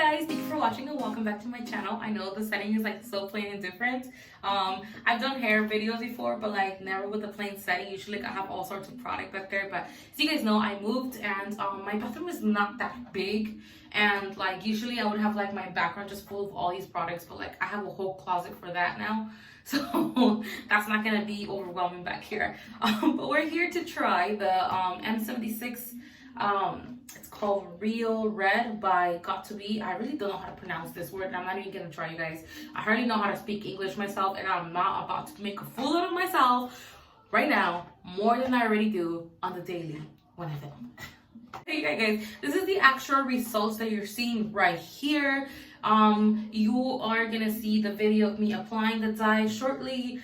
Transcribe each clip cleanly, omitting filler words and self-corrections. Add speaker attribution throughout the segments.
Speaker 1: guys, thank you for watching and welcome back to my channel. I know the setting is like so plain and different. I've done hair videos before, but like never with the plain setting. Usually like, I have all sorts of product back there, but as you guys know, I moved and my bathroom is not that big, and like usually I would have like my background just full of all these products, but like I have a whole closet for that now. So that's not gonna be overwhelming back here. But we're here to try the M76. It's called Real Red by GOT2B. I really don't know how to pronounce this word, and I'm not even gonna try, you guys. I hardly know how to speak English myself, and I'm not about to make a fool out of myself right now, more than I already do on the daily when I film. Hey guys, this is the actual results that you're seeing right here. You are gonna see the video of me applying the dye shortly.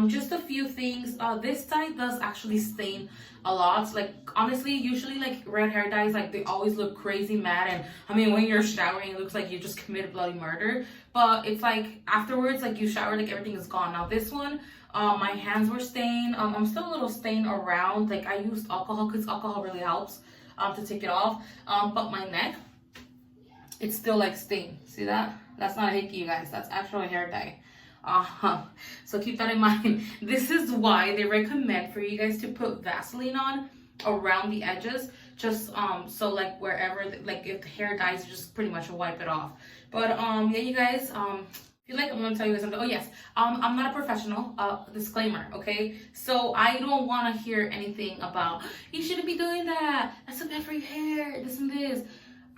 Speaker 1: Just a few things. This dye does actually stain a lot. Like honestly, usually like red hair dyes, like they always look crazy mad, and I mean when you're showering it looks like you just committed bloody murder, but it's like afterwards, like you shower, like everything is gone. Now this one, my hands were stained. I'm still a little stained around. Like I used alcohol because alcohol really helps to take it off, but my neck, it's still like stained. See that? That's not a hickey, you guys. That's actual hair dye. So keep that in mind. This is why they recommend for you guys to put Vaseline on around the edges, just so like wherever, like if the hair dyes, just pretty much wipe it off. But yeah, you guys, I feel like I'm gonna tell you guys something. Oh yes, I'm not a professional. Disclaimer, okay? So I don't want to hear anything about you shouldn't be doing that. That's so bad for your hair. This and this.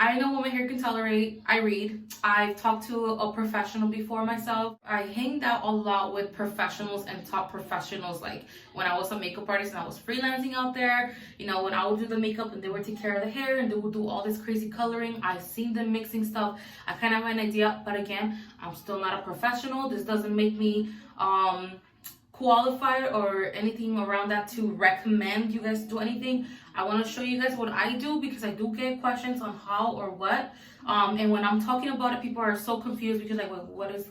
Speaker 1: I know what my hair can tolerate. I read. I've talked to a professional before myself. I hanged out a lot with professionals and top professionals, like when I was a makeup artist and I was freelancing out there. You know, when I would do the makeup and they would take care of the hair and they would do all this crazy coloring. I've seen them mixing stuff. I kind of have an idea, but again, I'm still not a professional. This doesn't make me qualified or anything around that to recommend you guys do anything. I want to show you guys what I do because I do get questions on how or what. And when I'm talking about it, people are so confused because like, what is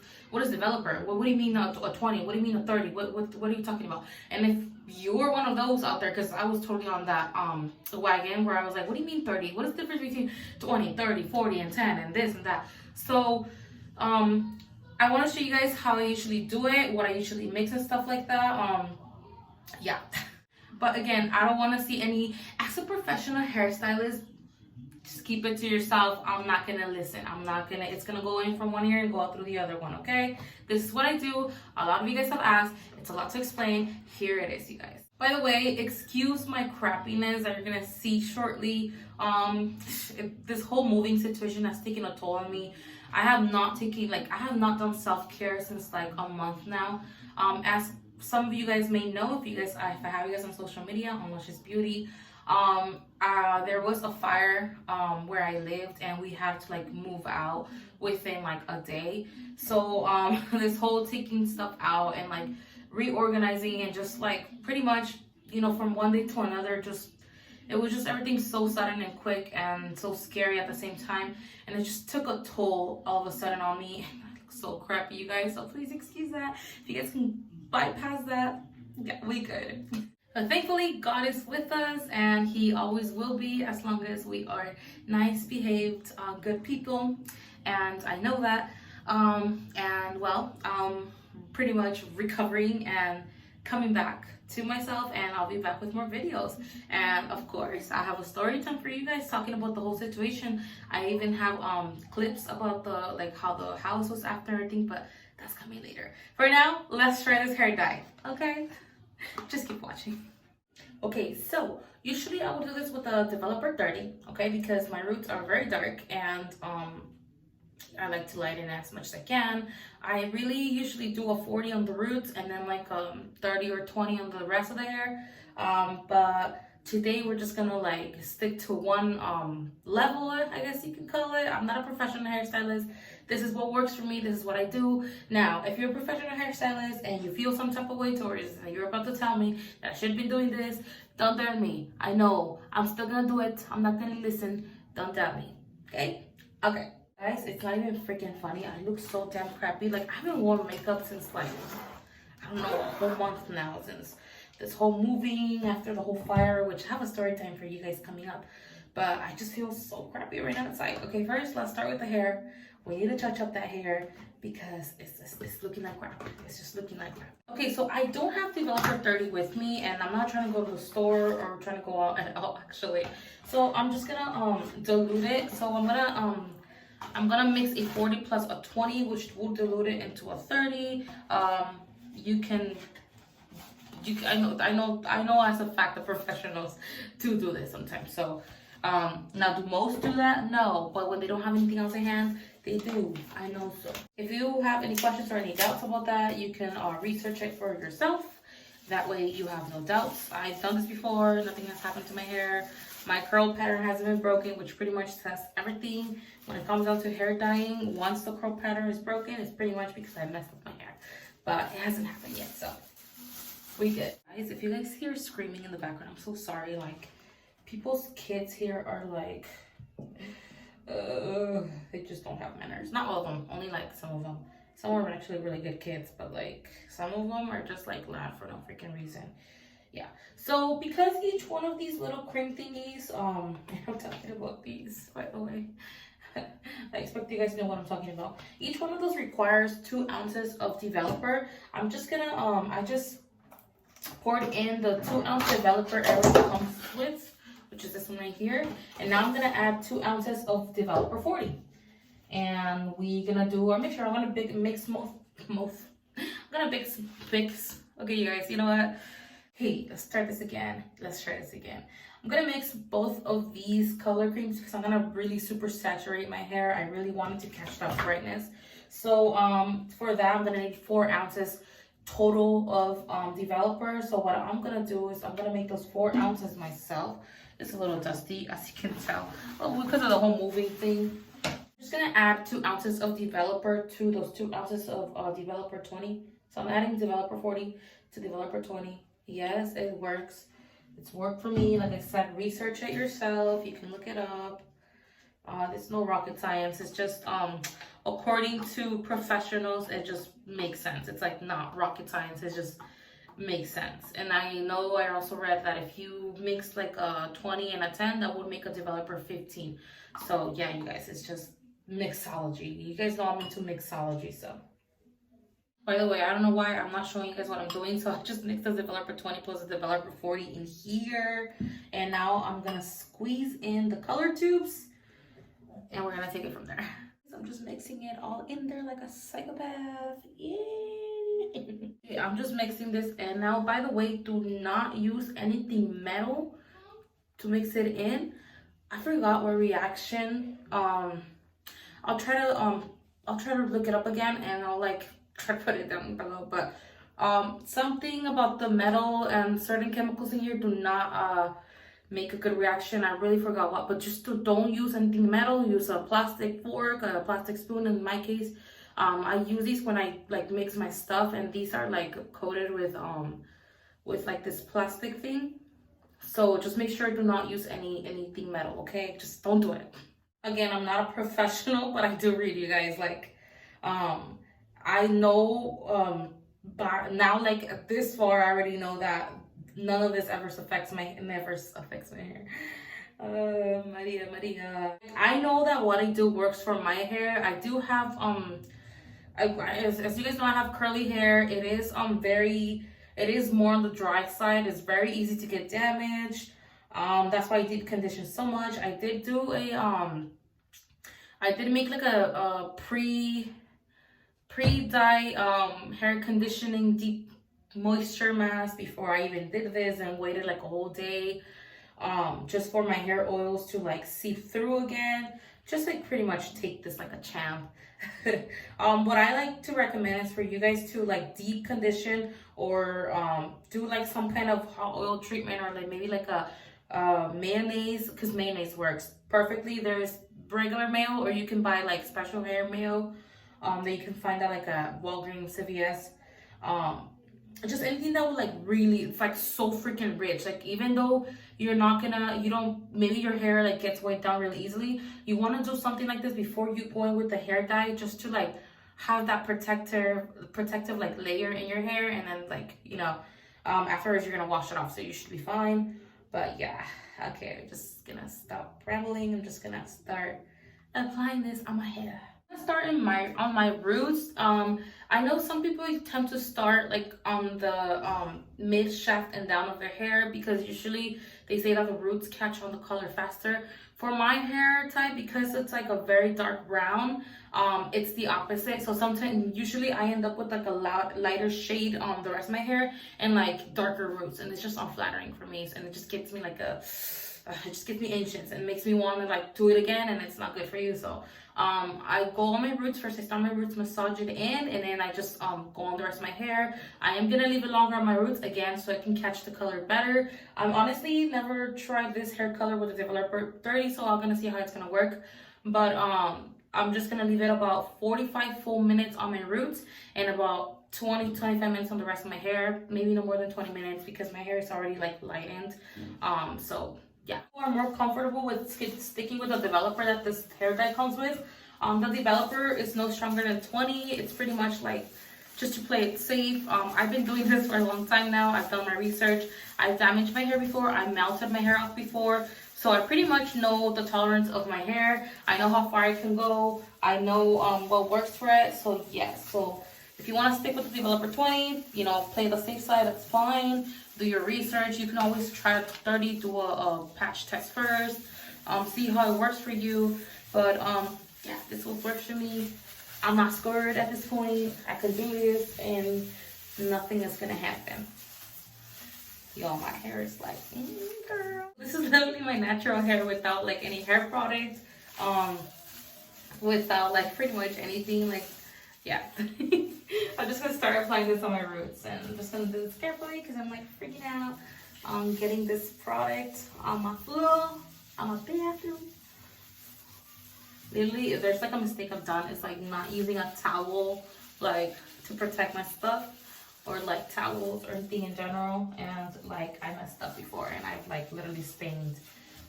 Speaker 1: developer? What do you mean a 20? What do you mean a 30? What are you talking about? And if you're one of those out there, because I was totally on that wagon where I was like, what do you mean 30? What is the difference between 20, 30, 40, and 10 and this and that? So I want to show you guys how I usually do it, what I usually mix and stuff like that. Yeah. But again, I don't want to see any, as a professional hairstylist, just keep it to yourself. I'm not going to listen. It's going to go in from one ear and go out through the other one, okay? This is what I do. A lot of you guys have asked. It's a lot to explain. Here it is, you guys. By the way, excuse my crappiness that you're going to see shortly. This whole moving situation has taken a toll on me. I have not done self-care since like a month now. As some of you guys may know, if I have you guys on social media on Luscious Beauty, there was a fire where I lived, and we had to like move out within like a day. So this whole taking stuff out and like reorganizing and just like pretty much, you know, from one day to another, it was just everything so sudden and quick and so scary at the same time, and it just took a toll all of a sudden on me. I look so crappy, you guys, so please excuse that. If you guys can bypass that, yeah, we good. But thankfully, God is with us, and He always will be as long as we are nice behaved, good people, and I know that. And well, pretty much recovering and coming back to myself, and I'll be back with more videos. And of course, I have a story time for you guys talking about the whole situation. I even have clips about the like how the house was after everything, but that's coming later. For now, let's try this hair dye, okay? Just keep watching. Okay, so usually I would do this with a developer 30, okay, because my roots are very dark, and I like to lighten as much as I can. I really usually do a 40 on the roots and then like 30 or 20 on the rest of the hair. But today we're just gonna like stick to one level, I guess you could call it. I'm not a professional hairstylist. This is what works for me. This is what I do. Now, if you're a professional hairstylist and you feel some type of way towards it, and you're about to tell me that I should be doing this, don't doubt me. I know. I'm still gonna do it. I'm not gonna listen. Don't doubt me. Okay? Okay. Guys, it's not even freaking funny. I look so damn crappy. Like, I haven't worn makeup since like, I don't know, a whole month now, since this whole moving after the whole fire, which I have a story time for you guys coming up. but I just feel so crappy right now. It's like, okay, first let's start with the hair. We need to touch up that hair because it's looking like crap. It's just looking like crap. Okay, so I don't have Developer 30 with me, and I'm not trying to go to the store or trying to go out at all actually. So I'm just gonna dilute it. So I'm gonna mix a 40 plus a 20, which will dilute it into a 30. I know as a fact the professionals do this sometimes. So now do most do that? No, but when they don't have anything else in hand, they do. I know so. If you have any questions or any doubts about that, you can research it for yourself. That way you have no doubts. I've done this before. Nothing has happened to my hair. My curl pattern hasn't been broken, which pretty much says everything. When it comes down to hair dyeing, once the curl pattern is broken, it's pretty much because I messed up my hair. But it hasn't happened yet, so we good. Guys, if you guys hear screaming in the background, I'm so sorry. Like, people's kids here are like, they just don't have manners. Not all of them, only like some of them. Some are actually really good kids, but like some of them are just like loud for no freaking reason. Yeah, so because each one of these little cream thingies, I'm talking about these, by the way. I expect you guys know what I'm talking about. Each one of those requires 2 ounces of developer. I'm just gonna, I just poured in the 2 ounce developer everything comes with, which is this one right here. And now I'm gonna add 2 ounces of developer 40. And we're gonna do our mixture. I'm gonna mix. Okay, you guys, you know what? Hey, let's try this again. I'm gonna mix both of these color creams because I'm gonna really super saturate my hair. I really wanted to catch that brightness. So for that, I'm gonna need 4 ounces total of developer. So what I'm gonna do is I'm gonna make those 4 ounces myself. It's a little dusty, as you can tell, because of the whole moving thing. I'm just gonna add 2 ounces of developer to those 2 ounces of developer 20. So I'm adding developer 40 to developer 20. Yes, it works. It's worked for me. Like I said, research it yourself. You can look it up. There's no rocket science. It's just according to professionals, it just makes sense. It's like not rocket science. It just makes sense. And I know I also read that if you mix like a 20 and a 10, that would make a developer 15. So yeah, you guys, it's just mixology. You guys know I'm into mixology, so. By the way, I don't know why I'm not showing you guys what I'm doing. So I just mixed the developer 20 plus the developer 40 in here. And now I'm gonna squeeze in the color tubes and we're gonna take it from there. So I'm just mixing it all in there like a psychopath. Yeah. I'm just mixing this in. Now, by the way, do not use anything metal to mix it in. I forgot what reaction. I'll try to look it up again and I'll like try to put it down below, but something about the metal and certain chemicals in here do not make a good reaction. I really forgot what, but just don't use anything metal. Use a plastic fork, a plastic spoon in my case. I use these when I like mix my stuff, and these are like coated with like this plastic thing. So just make sure do not use anything metal, okay? Just don't do it. Again, I'm not a professional, but I do read, you guys. Like I know but now, like at this far, I already know that none of this ever affects my hair. Maria. I know that what I do works for my hair. I do have as you guys know, I have curly hair. It is more on the dry side. It's very easy to get damaged. That's why I deep condition so much. I did do I did make like a pre-dye hair conditioning deep moisture mask before I even did this, and waited like a whole day just for my hair oils to like seep through again. Just like pretty much take this like a champ. What I like to recommend is for you guys to like deep condition or do like some kind of hot oil treatment, or like maybe like a mayonnaise, because mayonnaise works perfectly. There's regular mayo, or you can buy like special hair mayo that you can find at like a Walgreens, CVS. Just anything that would like really, it's like so freaking rich. Like even though maybe your hair like gets weighed down really easily, you want to do something like this before you go in with the hair dye, just to like have that protective like layer in your hair, and then like afterwards you're gonna wash it off, so you should be fine. But yeah, okay, I'm just gonna stop rambling. I'm just gonna start applying this on my hair. I'm gonna start on my roots. I know some people tend to start like on the mid shaft and down of their hair, because usually they say that the roots catch on the color faster. For my hair type, because it's like a very dark brown, it's the opposite. So sometimes, usually I end up with like a lighter shade on the rest of my hair and like darker roots, and it's just unflattering for me, and it just gives me like it just gives me anxious and makes me want to like do it again, and it's not good for you. So I go on my roots first. I start my roots, massage it in, and then I just go on the rest of my hair. I am gonna leave it longer on my roots again so I can catch the color better. I've honestly never tried this hair color with the developer 30, so I'm gonna see how it's gonna work. But I'm just gonna leave it about 45 full minutes on my roots and about 20-25 minutes on the rest of my hair. Maybe no more than 20 minutes, because my hair is already like lightened. So yeah, I'm more comfortable with sticking with the developer that this hair dye comes with. The developer is no stronger than 20. It's pretty much like just to play it safe. I've been doing this for a long time now. I've done my research. I've damaged my hair before. I melted my hair off before. So I pretty much know the tolerance of my hair. I know how far I can go. I know what works for it. So yes, so if you want to stick with the developer 20, you know, play the safe side, that's fine. Do your research. You can always try 30, do a patch test first, see how it works for you. But yeah, this will work for me. I'm not scared at this point. I can do this and nothing is gonna happen. Yo, my hair is like, girl. This is literally my natural hair without like any hair products, without like pretty much anything. Like, yeah. I'm just gonna start applying this on my roots, and I'm just gonna do this carefully because I'm like freaking out on getting this product on my floor, on my bathroom. Literally, if there's like a mistake I've done, it's like not using a towel like to protect my stuff, or like towels or anything in general, and like I messed up before, and I've like literally stained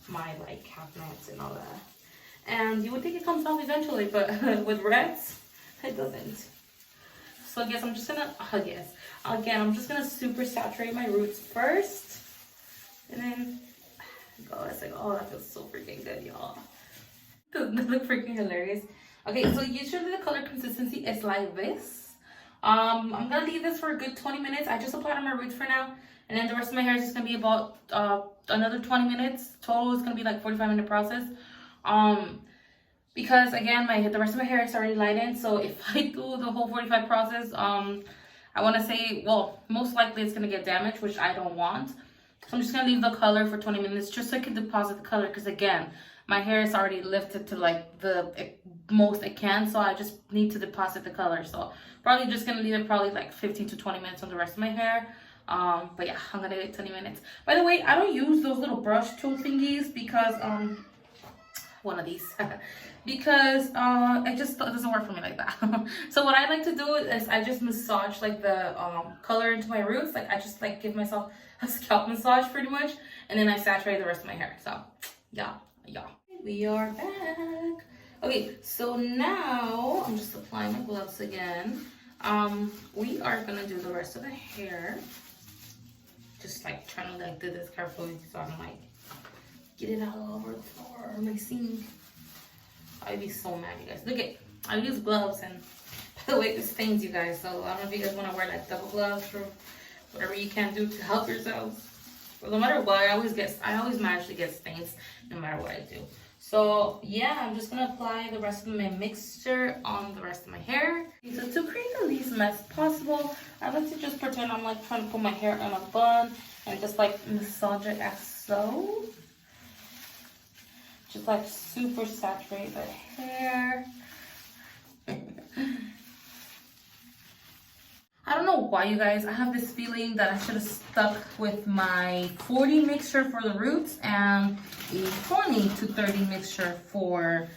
Speaker 1: my like cabinets and all that. And you would think it comes off eventually, but with reds, it doesn't. So I guess I'm just gonna, again, I'm just gonna super saturate my roots first, and then go. It's like, oh, that feels so freaking good, y'all. Doesn't that look freaking hilarious? Okay, so usually the color consistency is like this. I'm gonna leave this for a good 20 minutes. I just applied on my roots for now, and then the rest of my hair is just gonna be about another 20 minutes. Total is gonna be like 45-minute process. Because again, the rest of my hair is already lightened, so if I do the whole 45 process, I want to say, well, most likely it's gonna get damaged, which I don't want. So I'm just gonna leave the color for 20 minutes just so I can deposit the color, because again, my hair is already lifted to like the most it can, so I just need to deposit the color. So probably just gonna leave it probably like 15 to 20 minutes on the rest of my hair. But yeah, I'm gonna wait 20 minutes. By the way, I don't use those little brush tool thingies because one of these because it just doesn't work for me like that. So what I like to do is I just massage like the color into my roots. Like I just like give myself a scalp massage pretty much, and then I saturate the rest of my hair. So yeah, we are back. Okay, so now I'm just applying my gloves again. We are gonna do the rest of the hair, just like trying to like do this carefully so I don't like get it all over the floor or my sink. I'd be so mad, you guys. Look at, I use gloves, and by the way, this stains, you guys. So I don't know if you guys want to wear like double gloves or whatever you can do to help yourselves. But no matter what, I always manage to get stains no matter what I do. So yeah, I'm just gonna apply the rest of my mixture on the rest of my hair. So to create the least mess possible, I like to just pretend I'm like trying to put my hair in a bun and just like massage it as so. Just like super saturate the hair. I don't know why, you guys. I have this feeling that I should have stuck with my 40 mixture for the roots and a 20 to 30 mixture for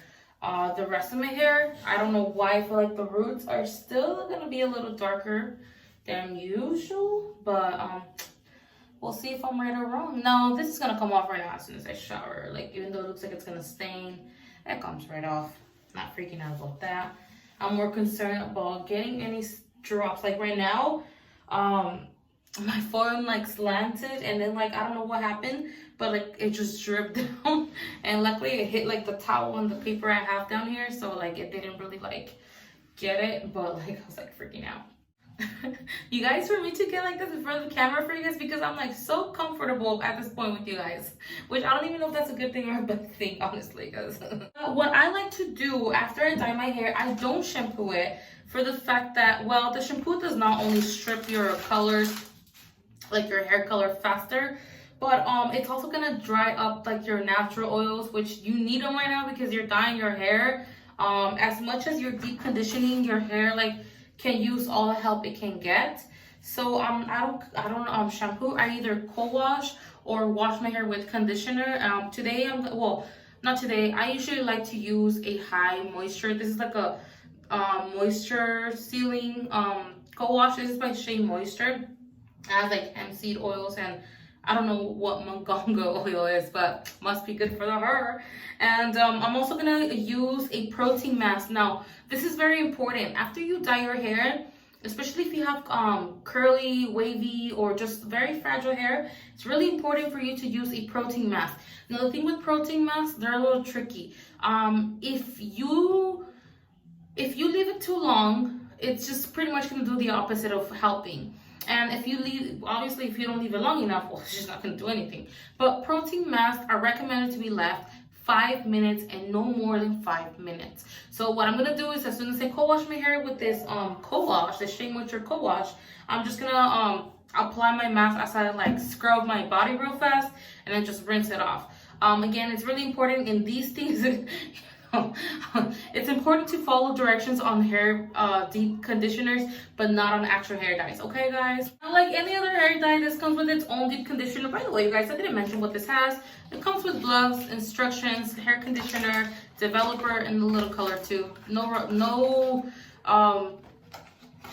Speaker 1: the rest of my hair. I don't know why. I feel like the roots are still gonna be a little darker than usual, but we'll see if I'm right or wrong. No, this is gonna come off right now as soon as I shower. Like, even though it looks like it's gonna stain, it comes right off. Not freaking out about that. I'm more concerned about getting any drops. Like right now, my phone like slanted, and then like I don't know what happened, but like it just dripped down, and luckily it hit like the towel and the paper I have down here, so like it didn't really like get it, but like I was like freaking out. You guys, for me to get like this in front of the camera for you guys, because I'm like so comfortable at this point with you guys, which I don't even know if that's a good thing or a bad thing, honestly, because what I like to do after I dye my hair, I don't shampoo it, for the fact that, well, the shampoo does not only strip your colors, like your hair color, faster, but it's also gonna dry up like your natural oils, which you need them right now because you're dyeing your hair. As much as you're deep conditioning your hair, like, can use all the help it can get. So I don't shampoo. I either co-wash or wash my hair with conditioner. Today not today. I usually like to use a high moisture. This is like a moisture sealing co-wash. This is by Shea Moisture. It has like hemp seed oils, and I don't know what mongongo oil is, but must be good for the hair. And I'm also gonna use a protein mask. Now, this is very important. After you dye your hair, especially if you have curly, wavy, or just very fragile hair, it's really important for you to use a protein mask. Now, the thing with protein masks, they're a little tricky. If you leave it too long, it's just pretty much gonna do the opposite of helping. And if you leave, obviously, if you don't leave it long enough, well, it's just not going to do anything. But protein masks are recommended to be left 5 minutes and no more than 5 minutes. So what I'm going to do is, as soon as I co-wash my hair with this co-wash, the Shea Moisture co-wash, I'm just going to apply my mask as I like scrub my body real fast, and then just rinse it off. Again, it's really important in these things. It's important to follow directions on hair deep conditioners, but not on actual hair dyes. Okay, guys? Like any other hair dye, this comes with its own deep conditioner. By the way, you guys, I didn't mention what this has. It comes with gloves, instructions, hair conditioner, developer, and the little color too. No, I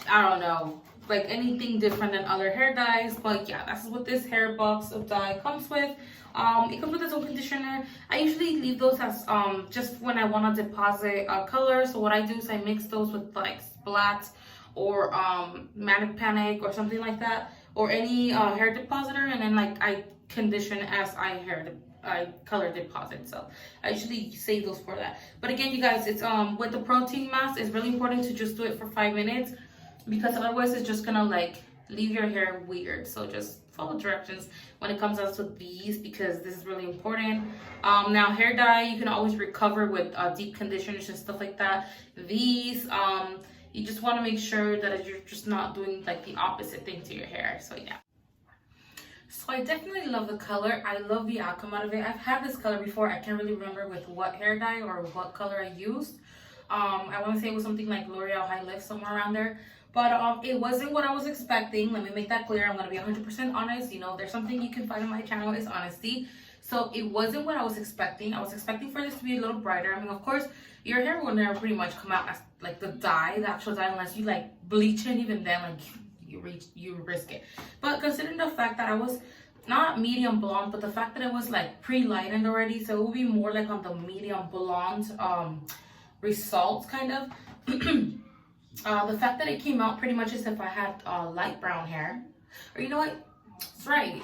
Speaker 1: don't know, like anything different than other hair dyes, but yeah, that's what this hair box of dye comes with. It comes with its own conditioner. I usually leave those as just when I want to deposit color. So what I do is I mix those with like Splat or Manic Panic or something like that, or any hair depositor, and then like I condition as I color deposit. So I usually save those for that. But again, you guys, it's with the protein mask, it's really important to just do it for 5 minutes, because otherwise it's just gonna like leave your hair weird. So just follow directions when it comes out to these, because this is really important. Now, hair dye, you can always recover with deep conditioners and stuff like that. These, you just want to make sure that you're just not doing like the opposite thing to your hair. So yeah. So I definitely love the color. I love the outcome out of it. I've had this color before. I can't really remember with what hair dye or what color I used. I want to say it was something like L'Oreal High Lift, somewhere around there. But it wasn't what I was expecting. Let me make that clear. I'm going to be 100% honest. You know, there's something you can find on my channel, is honesty. So it wasn't what I was expecting. I was expecting for this to be a little brighter. I mean, of course, your hair will never pretty much come out as like the dye, the actual dye, unless you like bleach it. Even then, like you risk it. But considering the fact that I was not medium blonde, but the fact that it was like pre-lightened already, so it would be more like on the medium blonde results kind of. The fact that it came out pretty much as if I had light brown hair, or you know what,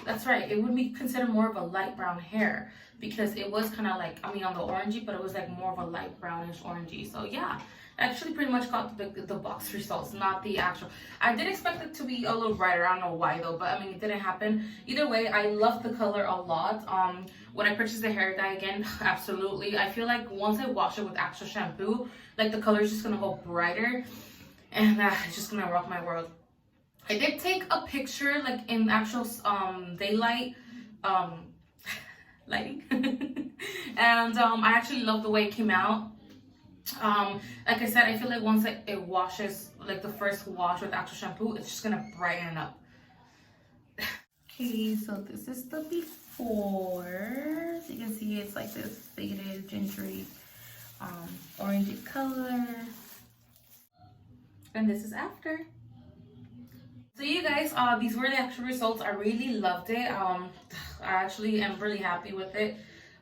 Speaker 1: that's right, it would be considered more of a light brown hair, because it was kind of like, I mean, on the orangey, but it was like more of a light brownish orangey. So yeah, actually pretty much got the box results, not the actual. I did expect it to be a little brighter. I don't know why though, but I mean, it didn't happen. Either way, I love the color a lot. When I purchased the hair dye, again, absolutely, I feel like once I wash it with actual shampoo, like the color is just gonna go brighter, and it's just gonna rock my world. I did take a picture like in actual daylight lighting, and I actually love the way it came out. Like I said, I feel like once it washes, like the first wash with actual shampoo, it's just gonna brighten up. Okay, so this is the before. So you can see it's like this faded gingery orangey color, and this is after. So you guys, these were the actual results. I really loved it. I actually am really happy with it.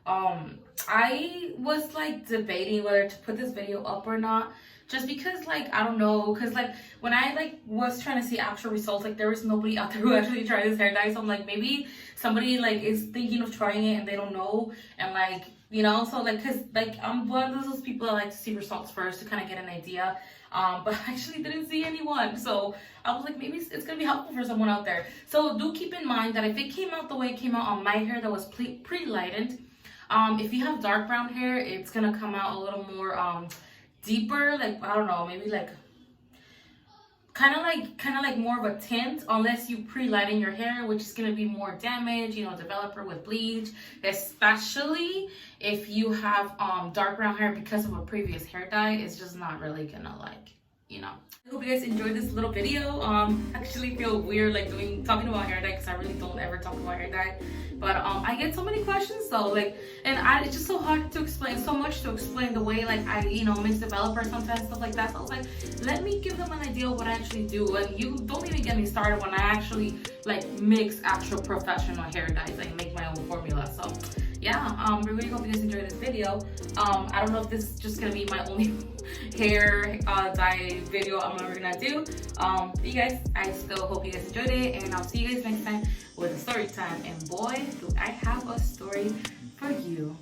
Speaker 1: I was like debating whether to put this video up or not, just because like I don't know, because like when I like was trying to see actual results, like there was nobody out there who actually tried this hair dye. So I'm like, maybe somebody like is thinking of trying it and they don't know, and like, you know, so like, because like I'm one of those people that like to see results first to kind of get an idea. But I actually didn't see anyone, so I was like, maybe it's gonna be helpful for someone out there. So do keep in mind that if it came out the way it came out on my hair that was pre-lightened, if you have dark brown hair, it's gonna come out a little more deeper, like I don't know, maybe like kind of like more of a tint, unless you pre-lighten your hair, which is going to be more damage, you know, developer with bleach, especially if you have dark brown hair because of a previous hair dye. It's just not really gonna, like, you know. I hope you guys enjoyed this little video. Actually feel weird like talking about hair dye, because I really don't ever talk about hair dye, but I get so many questions though, like, and it's just so hard to explain, so much to explain the way like I, you know, mix developer sometimes, stuff like that. So I was like, let me give them an idea of what I actually do. And you don't even get me started when I actually like mix actual professional hair dyes, like make my own formula. So yeah, really hope you guys enjoyed this video. I don't know if this is just gonna be my only hair dye video I'm ever gonna do. But you guys, I still hope you guys enjoyed it, and I'll see you guys next time with a story time. And boy, do I have a story for you.